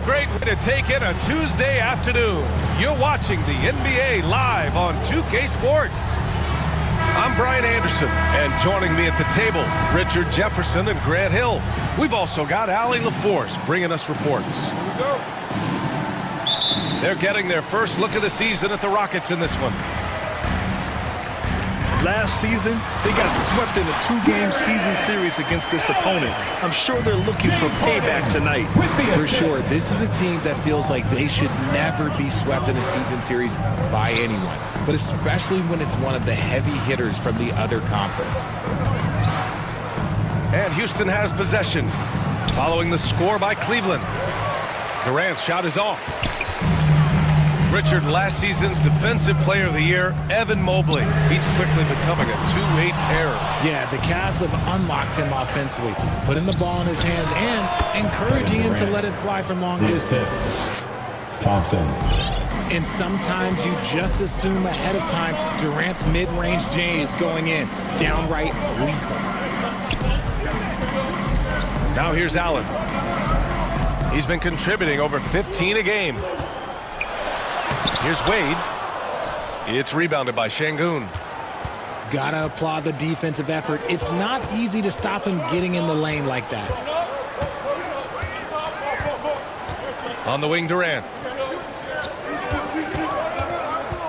great way to take in a Tuesday afternoon. You're watching the NBA live on 2K Sports. I'm Brian Anderson, and joining me at the table, Richard Jefferson and Grant Hill. We've also got Allie LaForce bringing us reports. Here we go. They're getting their first look of the season at the Rockets in this one. Last season, they got swept in a 2-game season series against this opponent. I'm sure they're looking for payback tonight. For sure, this is a team that feels like they should never be swept in a season series by anyone, but especially when it's one of the heavy hitters from the other conference. And Houston has possession, following the score by Cleveland. Durant's shot is off. Richard, last season's Defensive Player of the Year, Evan Mobley. He's quickly becoming a two-way terror. Yeah, the Cavs have unlocked him offensively, putting the ball in his hands and encouraging him to let it fly from long distance. Thompson. And sometimes you just assume ahead of time Durant's mid-range J is going in. Downright lethal. Now here's Allen. He's been contributing over 15 a game. Here's Wade. It's rebounded by Şengün. Gotta applaud the defensive effort. It's not easy to stop him getting in the lane like that. On the wing, Durant.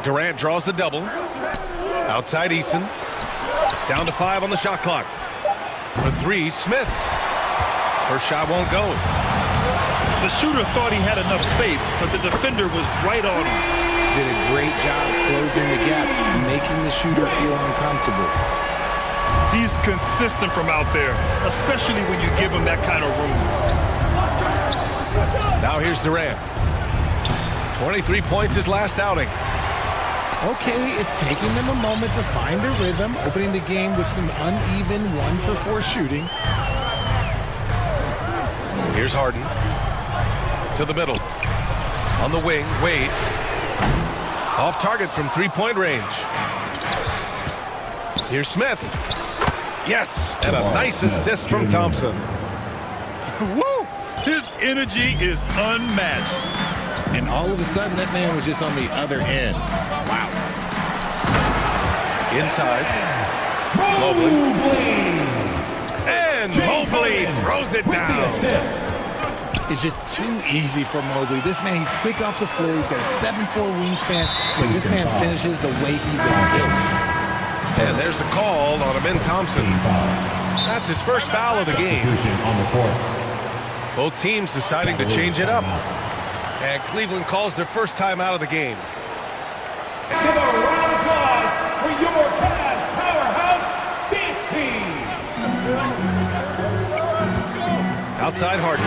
Durant draws the double. Outside Eason. Down to 5 on the shot clock. For 3, Smith. First shot won't go. The shooter thought he had enough space, but the defender was right on him. Did a great job closing the gap, making the shooter feel uncomfortable. He's consistent from out there, especially when you give him that kind of room. Now here's Durant. 23 points his last outing. Okay, it's taking them a moment to find their rhythm, opening the game with some uneven 1-for-4 shooting. Here's Harden. To the middle. On the wing, Wade. Off target from three-point range. Here's Smith. Yes, and a nice assist from Thompson. Woo! His energy is unmatched. And all of a sudden, that man was just on the other end. Wow. Inside. Mobley. And Mobley throws it down. It's just too easy for Mobley. This man, he's quick off the floor. He's got a 7'4" wingspan. But this man finishes the way he was built. And there's the call on Amin Thompson. That's his first foul of the game. Both teams deciding to change it up. And Cleveland calls their first time out of the game. Give a round of applause for your Cavs powerhouse dance team. Outside Harden.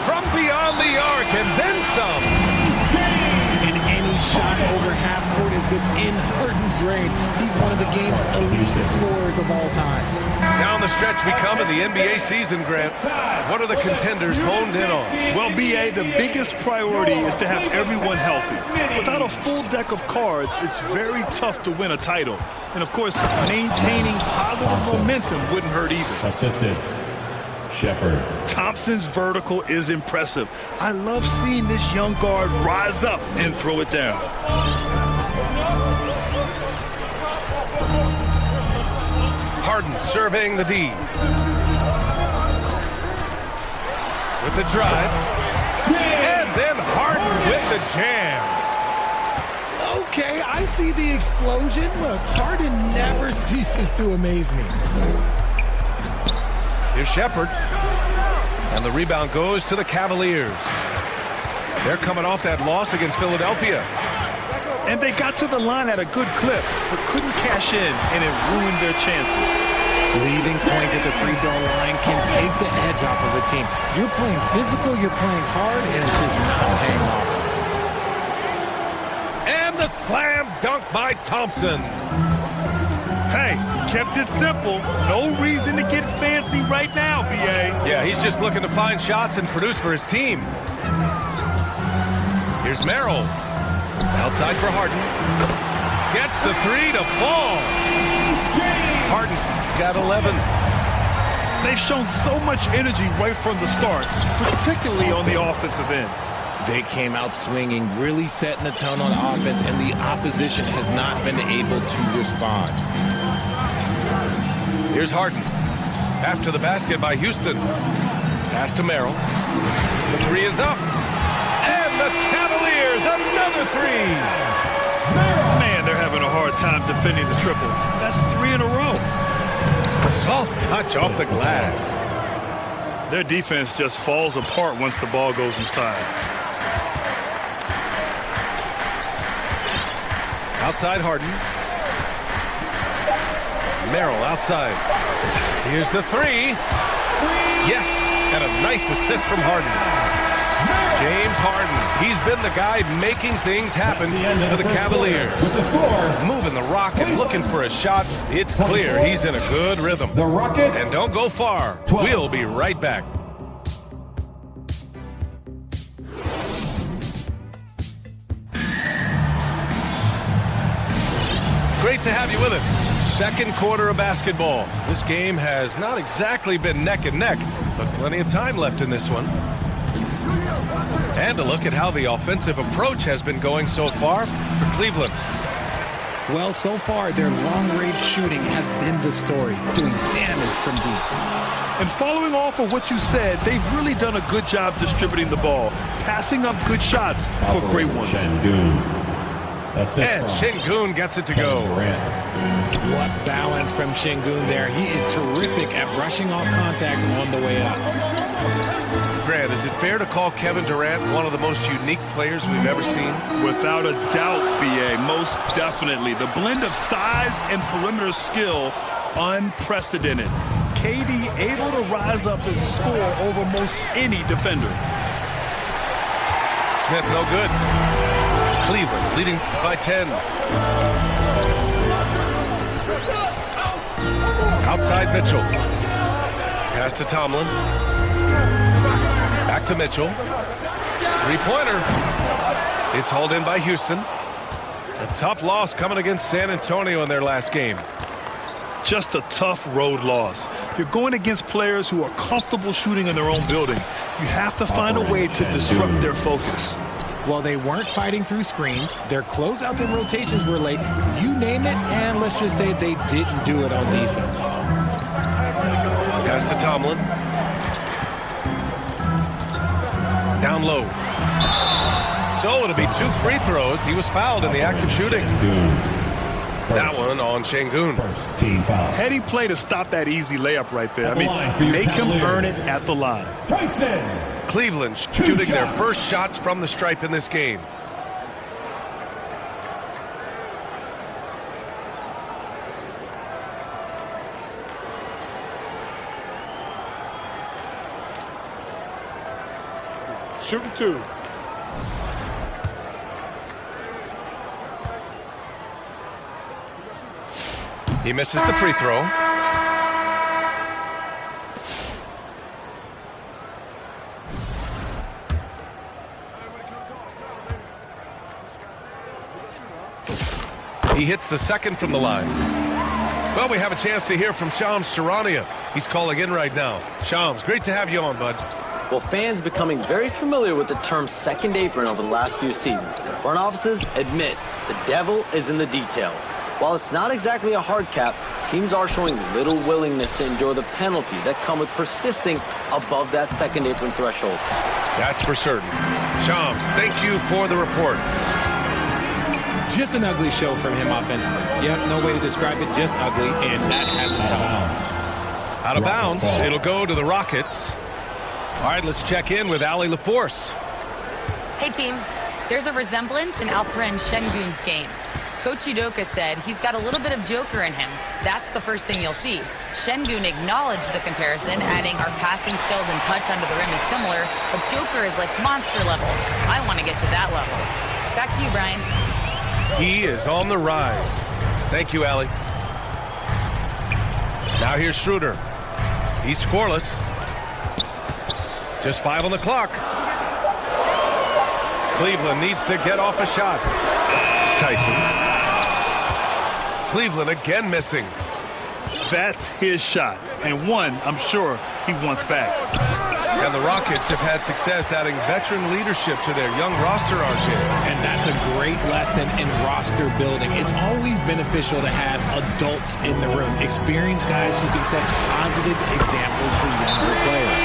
From beyond the arc and then some. And any shot over half court is within Harden's range. He's one of the game's elite scorers of all time. Down the stretch we come in the NBA season, Grant. What are the contenders honed in on? Well, B.A., the biggest priority is to have everyone healthy. Without a full deck of cards, it's very tough to win a title. And, of course, maintaining positive momentum wouldn't hurt either. Assisted. Shepard. Thompson's vertical is impressive. I love seeing this young guard rise up and throw it down. Harden surveying the D. With the drive. And then Harden with the jam. Okay, I see the explosion. Look, Harden never ceases to amaze me. Here's Shepard. And the rebound goes to the Cavaliers. They're coming off that loss against Philadelphia. And they got to the line at a good clip, but couldn't cash in, and it ruined their chances. Leaving points at the free throw line can take the edge off of a team. You're playing physical, you're playing hard, and it's just not paying off. And the slam dunk by Thompson. Hey, kept it simple. No reason to get fancy right now, B.A. Yeah, he's just looking to find shots and produce for his team. Here's Merrill. Outside for Harden. Gets the 3 to fall. Harden's got 11. They've shown so much energy right from the start, particularly on the offensive end. They came out swinging, really setting the tone on offense, and the opposition has not been able to respond. Here's Harden. After the basket by Houston. Pass to Merrill. The three is up. And the Cavaliers, another three. Man, they're having a hard time defending the triple. That's 3 in a row. Soft touch off the glass. Their defense just falls apart once the ball goes inside. Outside Harden. Merrill outside. Here's the three. Yes, and a nice assist from Harden. James Harden, he's been the guy making things happen for the Cavaliers. Moving the rock and looking for a shot. It's clear he's in a good rhythm. The Rockets. And don't go far. We'll be right back. Great to have you with us. Second quarter of basketball. This game has not exactly been neck and neck, but plenty of time left in this one. And a look at how the offensive approach has been going so far for Cleveland. Well, so far, their long-range shooting has been the story, doing damage from deep. And following off of what you said, they've really done a good job distributing the ball, passing up good shots for great ones. And Şengün gets it to go. What balance from Şengün there. He is terrific at brushing off contact on the way up. Grant, is it fair to call Kevin Durant one of the most unique players we've ever seen? Without a doubt, B.A., most definitely. The blend of size and perimeter skill, unprecedented. KD able to rise up and score over most any defender. Smith no good. Cleveland leading by 10. Outside Mitchell. Pass to Tomlin. Back to Mitchell. Three-pointer. It's hauled in by Houston. A tough loss coming against San Antonio in their last game. Just a tough road loss. You're going against players who are comfortable shooting in their own building. You have to find a way to disrupt their focus. Well, they weren't fighting through screens. Their closeouts and rotations were late. You name it, and let's just say they didn't do it on defense. Pass to Tomlin. Down low. So it'll be 2 free throws. He was fouled in the act of shooting. That one on Şengün. Heady play to stop that easy layup right there. I mean, make him earn it at the line. Cleveland shooting their first shots from the stripe in this game. Shooting 2. He misses the free throw. He hits the second from the line. Well, we have a chance to hear from Shams Charania. He's calling in right now. Shams, great to have you on, bud. Well, fans becoming very familiar with the term second apron over the last few seasons. And front offices admit the devil is in the details. While it's not exactly a hard cap, teams are showing little willingness to endure the penalties that come with persisting above that second apron threshold. That's for certain. Shams, thank you for the report. Just an ugly show from him offensively. Yep, no way to describe it, just ugly, and that hasn't helped. Out of bounds, it'll go to the Rockets. All right, let's check in with Allie LaForce. Hey, team. There's a resemblance in Alperen Şengün's game. Coach Udoka said he's got a little bit of Joker in him. That's the first thing you'll see. Şengün acknowledged the comparison, adding our passing skills and touch under the rim is similar, but Joker is like monster level. I want to get to that level. Back to you, Brian. He is on the rise. Thank you, Allie. Now here's Schroeder. He's scoreless. Just 5 on the clock. Cleveland needs to get off a shot. Tyson. Cleveland again missing. That's his shot. and one I'm sure he wants back. And the Rockets have had success adding veteran leadership to their young roster, RJ. And that's a great lesson in roster building. It's always beneficial to have adults in the room, experienced guys who can set positive examples for younger players.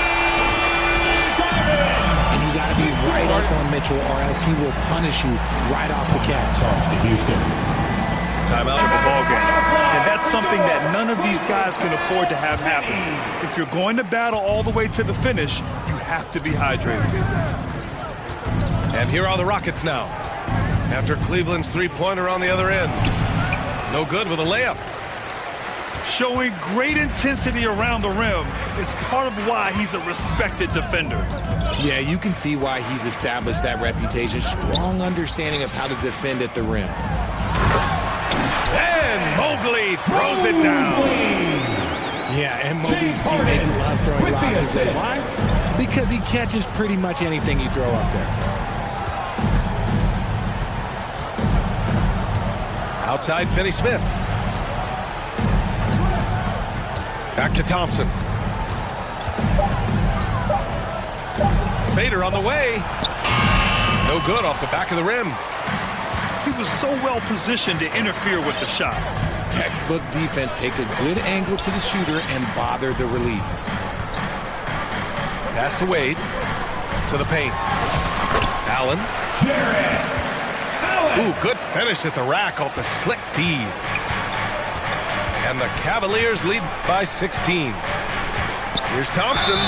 And you got to be right up on Mitchell, or else he will punish you right off the catch. Timeout of the ball game. And that's something that none of these guys can afford to have happen. If you're going to battle all the way to the finish, you have to be hydrated. And here are the Rockets now. After Cleveland's three-pointer on the other end. No good with a layup. Showing great intensity around the rim is part of why he's a respected defender. Yeah, you can see why he's established that reputation. Strong understanding of how to defend at the rim. And Mobley throws it down. Yeah, and Mobley's teammates love throwing lobs his way. Why? Because he catches pretty much anything you throw up there. Outside, Finney-Smith. Back to Thompson. Fader on the way. No good off the back of the rim. He was so well positioned to interfere with the shot. Textbook defense, take a good angle to the shooter and bother the release. Pass to Wade. To the paint. Allen. Ooh, good finish at the rack off the slick feed. And the Cavaliers lead by 16. Here's Thompson.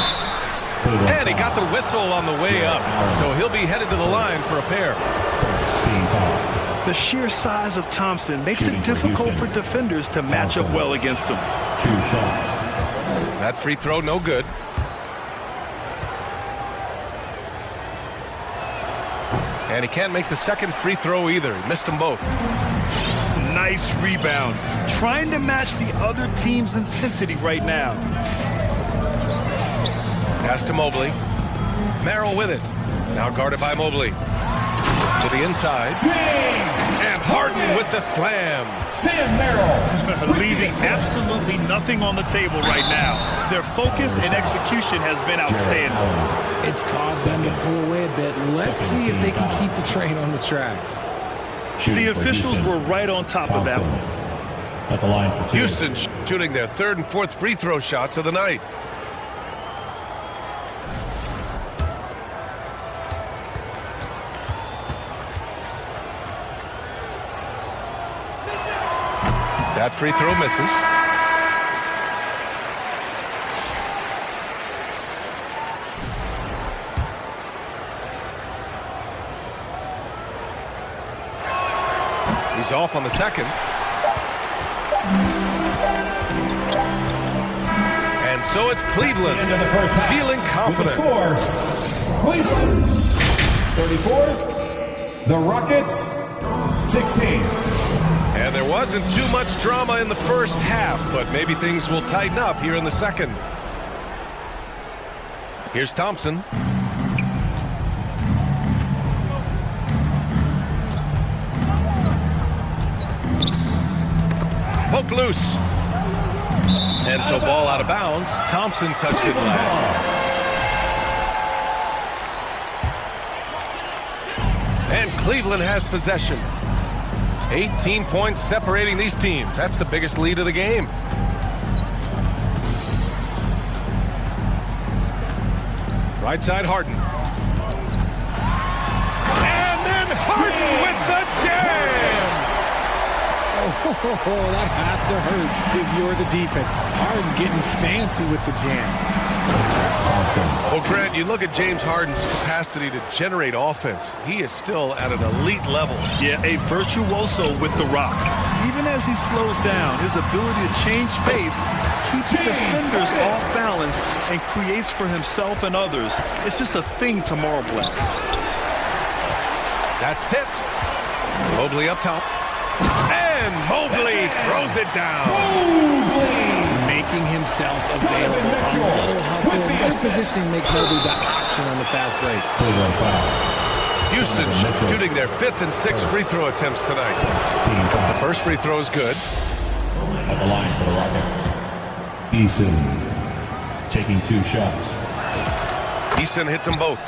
And he got the whistle on the way up. So he'll be headed to the line for a pair. The sheer size of Thompson makes it difficult for defenders to match up well against him. 2 shots. That free throw, no good. And he can't make the second free throw either. He missed them both. Nice rebound. Trying to match the other team's intensity right now. Pass to Mobley. Merrill with it. Now guarded by Mobley. To the inside. And Harden with the slam. Sam Merrill. Leaving absolutely nothing on the table right now. Their focus and execution has been outstanding. It's caused them to pull away a bit. Let's see if they can keep the train on the tracks. The officials were right on top of that one. At the line for 2. Houston shooting their third and fourth free throw shots of the night. That free throw misses. He's off on the second. And so it's Cleveland feeling confident. Score, Cleveland 34, the Rockets 16. And there wasn't too much drama in the first half, but maybe things will tighten up here in the second. Here's Thompson. Poked loose. And so ball out of bounds. Thompson touched it last. And Cleveland has possession. 18 points separating these teams. That's the biggest lead of the game. Right side, Harden. And then Harden with the jam! Oh, that has to hurt if you're the defense. Harden getting fancy with the jam. Well, Grant, you look at James Harden's capacity to generate offense. He is still at an elite level. Yeah, a virtuoso with the rock. Even as he slows down, his ability to change pace keeps defenders off balance and creates for himself and others. It's just a thing to marvel at. That's tipped. Mobley up top. And Mobley throws it down. Making himself available. A little hustle. Good positioning makes Mobley the option on the fast break. Houston shooting their 5th and 6th free throw attempts tonight. The first free throw is good. At the line for the Rockets. Eason taking 2 shots. Eason hits them both.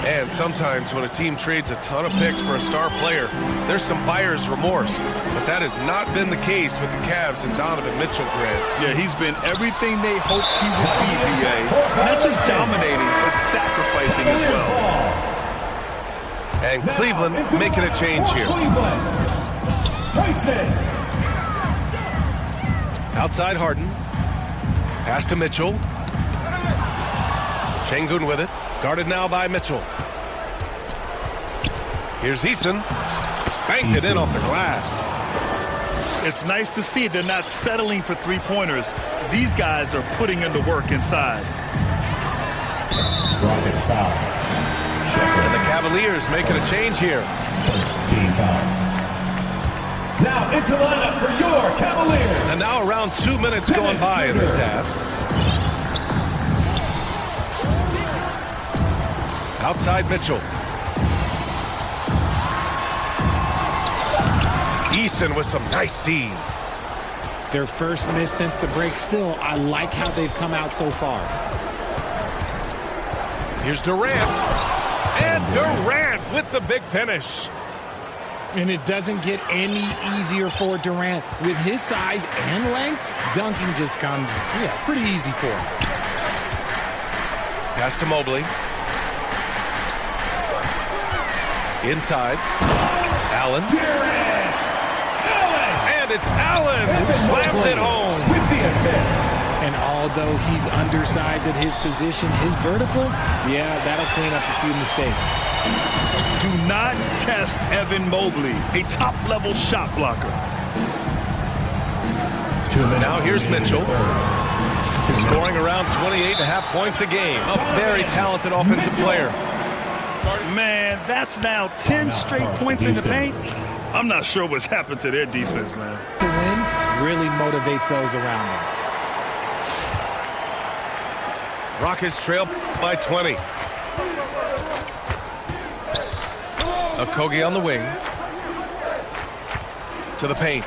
And sometimes when a team trades a ton of picks for a star player, there's some buyer's remorse. But that has not been the case with the Cavs and Donovan Mitchell, Grant. Yeah, he's been everything they hoped he would be, BA. Not just dominating, but sacrificing as well. And Cleveland making a change here. Outside Harden. Pass to Mitchell. Şengün with it. Guarded now by Mitchell. Here's Eason. Banked it in off the glass. It's nice to see they're not settling for three-pointers. These guys are putting in the work inside. Rockets foul. And the Cavaliers making a change here. First team foul. Now into lineup for your Cavaliers. And now around 2 minutes going by in this half. Outside Mitchell. Eason with some nice D. Their first miss since the break. Still, I like how they've come out so far. Here's Durant. And Durant with the big finish. And it doesn't get any easier for Durant. With his size and length, dunking just comes, pretty easy for him. Pass to Mobley. Inside. Allen. And it's Allen who slams it home. With the assist. And although he's undersized at his position, his vertical, that'll clean up a few mistakes. Do not test Evan Mobley, a top-level shot blocker. Now here's Mitchell. Scoring around 28.5 points a game. A very talented offensive player. Man, that's now 10 straight points in the paint. I'm not sure what's happened to their defense, man. The win really motivates those around them. Rockets trail by 20. Okogie on the wing. To the paint.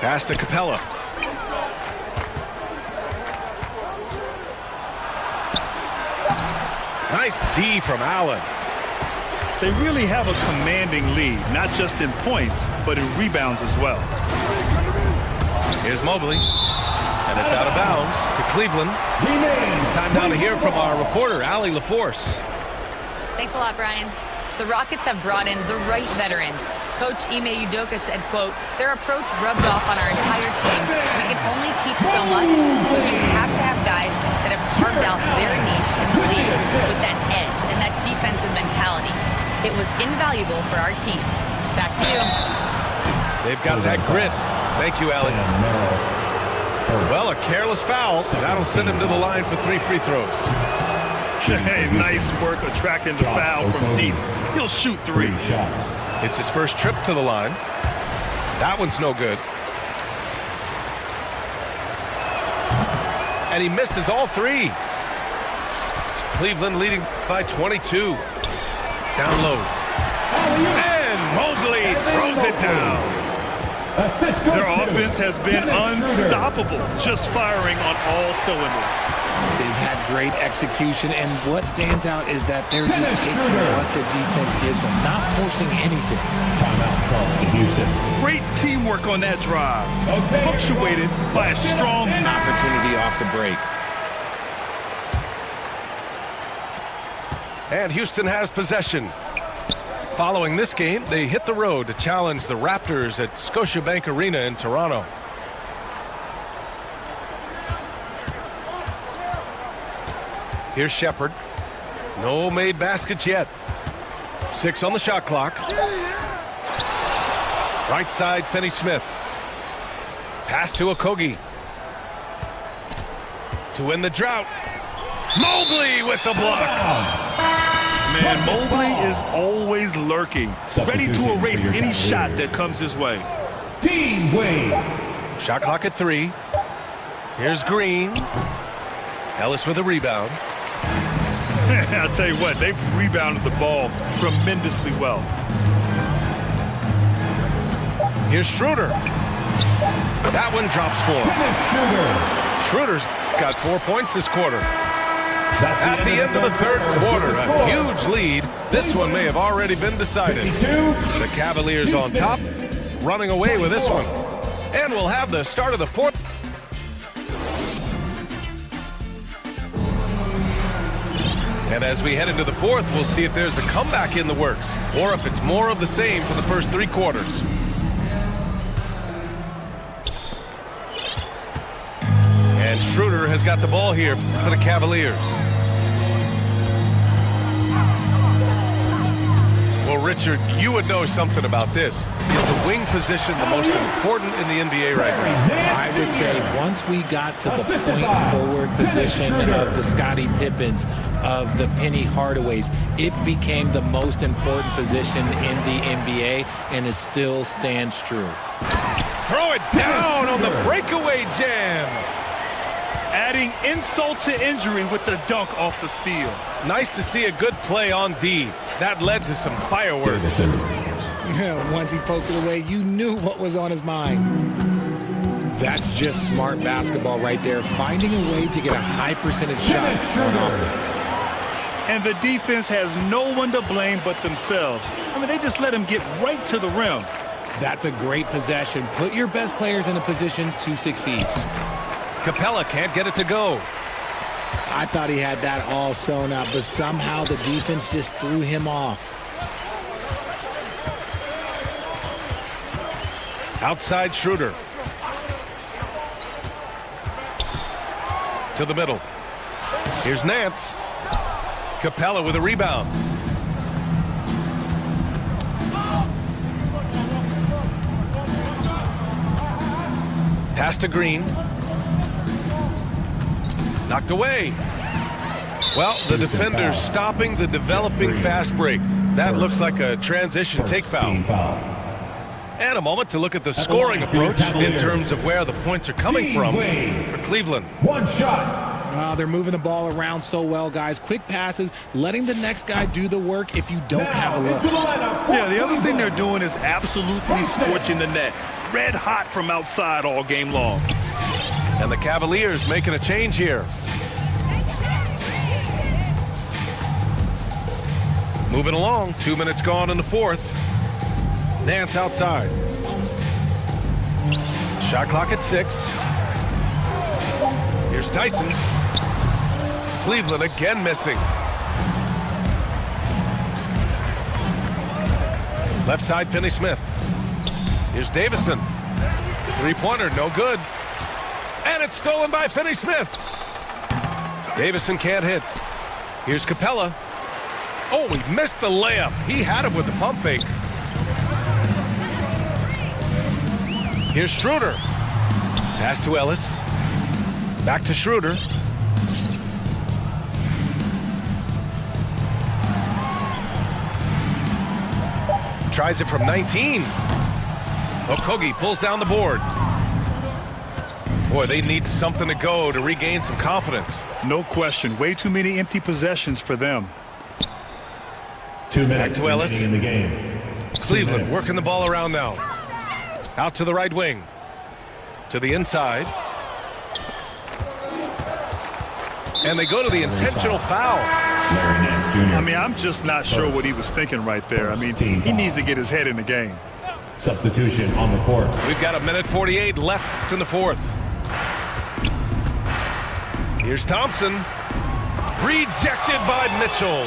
Pass to Capella. Nice D from Allen. They really have a commanding lead, not just in points, but in rebounds as well. Here's Mobley. And it's out of bounds to Cleveland. Time now to hear from our reporter, Allie LaForce. Thanks a lot, Brian. The Rockets have brought in the right veterans. Coach Ime Udoka said, quote, their approach rubbed off on our entire team. We can only teach so much, but you have to have guys that have carved out their niche in the league with that edge and that defensive mentality. It was invaluable for our team. Back to you. They've got that grit. Thank you, Allie. Well, a careless foul. That'll send him to the line for 3 free throws. Hey, nice work attracting the foul from deep. He'll shoot 3 shots. It's his first trip to the line. That one's no good. And he misses all 3. Cleveland leading by 22. Down low. And Mobley throws it down. Their offense has been unstoppable, just firing on all cylinders. They've had great execution, and what stands out is that they're just taking what the defense gives them, not forcing anything. Timeout called to Houston. Great teamwork on that drive, punctuated by a strong Opportunity off the break. And Houston has possession. Following this game, they hit the road to challenge the Raptors at Scotiabank Arena in Toronto. Here's Shepherd. No made baskets yet. 6 on the shot clock. Right side, Finney-Smith. Pass to Okogie. To win the drought. Mobley with the block. Man, Mobley is always lurking, ready to erase any shot that comes his way. Dean Wade. Shot clock at 3. Here's Green. Ellis with a rebound. I'll tell you what, they've rebounded the ball tremendously well. Here's Schroeder. That one drops 4. Schroeder's got 4 points this quarter. At the end of the third quarter, a huge lead. This one may have already been decided. The Cavaliers on top, running away with this one. And we'll have the start of the fourth. And as we head into the fourth, we'll see if there's a comeback in the works, or if it's more of the same for the first 3 quarters. And Schroeder has got the ball here for the Cavaliers. Well, Richard, you would know something about this. Is the wing position the most important in the NBA right now? I would say once we got to the point forward position of the Scottie Pippens, of the Penny Hardaways, it became the most important position in the NBA, and it still stands true. Throw it down on the breakaway jam. Adding insult to injury with the dunk off the steal. Nice to see a good play on D. That led to some fireworks. Once he poked it away, you knew what was on his mind. That's just smart basketball right there, finding a way to get a high percentage shot on offense. And the defense has no one to blame but themselves. I mean, they just let him get right to the rim. That's a great possession. Put your best players in a position to succeed. Capella can't get it to go. I thought he had that all sewn up, but somehow the defense just threw him off. Outside Schroeder. To the middle. Here's Nance. Capella with a rebound. Pass to Green. Knocked away. Well, the defender's stopping the developing fast break. That looks like a transition take foul. And a moment to look at the scoring approach in terms of where the points are coming from for Cleveland. One shot. They're moving the ball around so well, guys. Quick passes, letting the next guy do the work if you don't have a look. Yeah, the other thing they're doing is absolutely scorching the net. Red hot from outside all game long. And the Cavaliers making a change here. Moving along, 2 minutes gone in the fourth. Nance outside. Shot clock at 6. Here's Tyson. Cleveland again missing. Left side, Finney-Smith. Here's Davison. Three-pointer, no good. And it's stolen by Finney-Smith. Davison can't hit. Here's Capella. Oh, he missed the layup. He had him with the pump fake. Here's Schroeder. Pass to Ellis. Back to Schroeder. Tries it from 19. Okogie pulls down the board. Boy, they need something to go to regain some confidence. No question. Way too many empty possessions for them. 2 minutes Back to Ellis. remaining in the game. Cleveland working the ball around now. Out to the right wing. To the inside. And they go to the intentional foul. Larry Nance Jr. I mean, I'm just not sure what he was thinking right there. I mean, he needs to get his head in the game. Substitution on the court. We've got 1:48 left in the fourth. Here's Thompson. Rejected by Mitchell.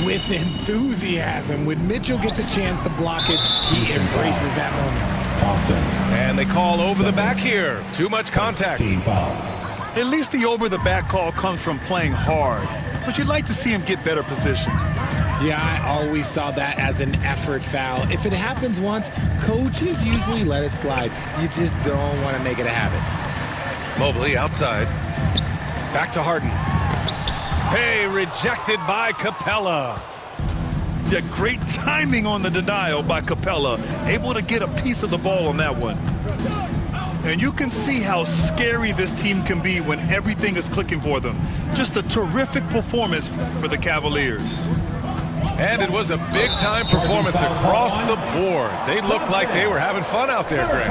With enthusiasm. When Mitchell gets a chance to block it, he embraces that moment. Thompson. And they call over the back here. Too much contact. Team foul. At least the over-the-back call comes from playing hard. But you'd like to see him get better position. Yeah, I always saw that as an effort foul. If it happens once, coaches usually let it slide. You just don't want to make it a habit. Mobley outside. Back to Harden. Hey, rejected by Capella. Yeah, great timing on the denial by Capella. Able to get a piece of the ball on that one. And you can see how scary this team can be when everything is clicking for them. Just a terrific performance for the Cavaliers. And it was a big-time performance across the board. They looked like they were having fun out there, Greg.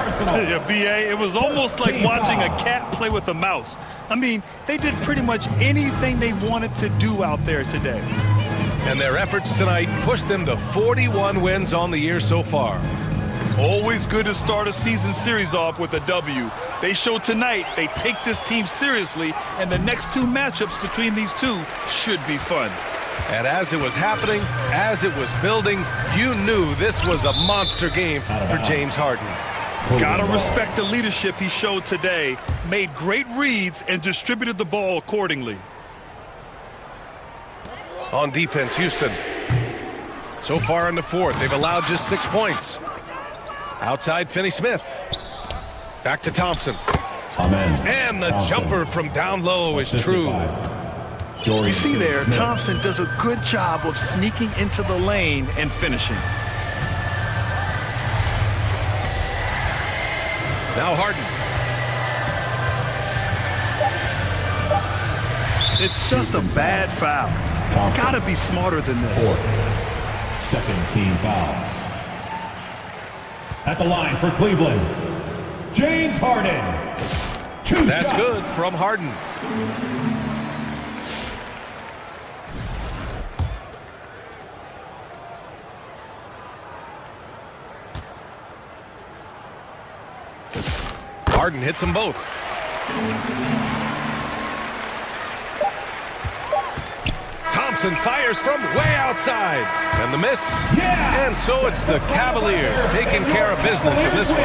Yeah, B.A., it was almost like watching a cat play with a mouse. I mean, they did pretty much anything they wanted to do out there today. And their efforts tonight pushed them to 41 wins on the year so far. Always good to start a season series off with a W. They showed tonight they take this team seriously, and the next two matchups between these two should be fun. And as it was happening, as it was building, you knew this was a monster game for James Harden. Gotta respect the leadership he showed today. Made great reads and distributed the ball accordingly. On defense, Houston. So far in the fourth, they've allowed just 6 points. Outside, Finney-Smith. Back to Thompson. And the jumper from down low is true. You see there, Thompson does a good job of sneaking into the lane and finishing. Now Harden. It's just a bad foul. Gotta be smarter than this. Second team foul. At the line for Cleveland, James Harden. That's good from Harden. Harden hits them both. Thompson fires from way outside. And the miss. And so it's the Cavaliers taking care of business in this one.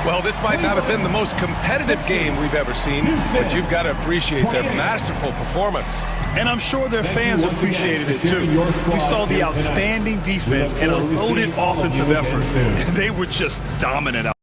Well, this might not have been the most competitive game we've ever seen, but you've got to appreciate their masterful performance. And I'm sure their fans appreciated it too. We saw the outstanding defense and a loaded offensive effort. They were just dominant out.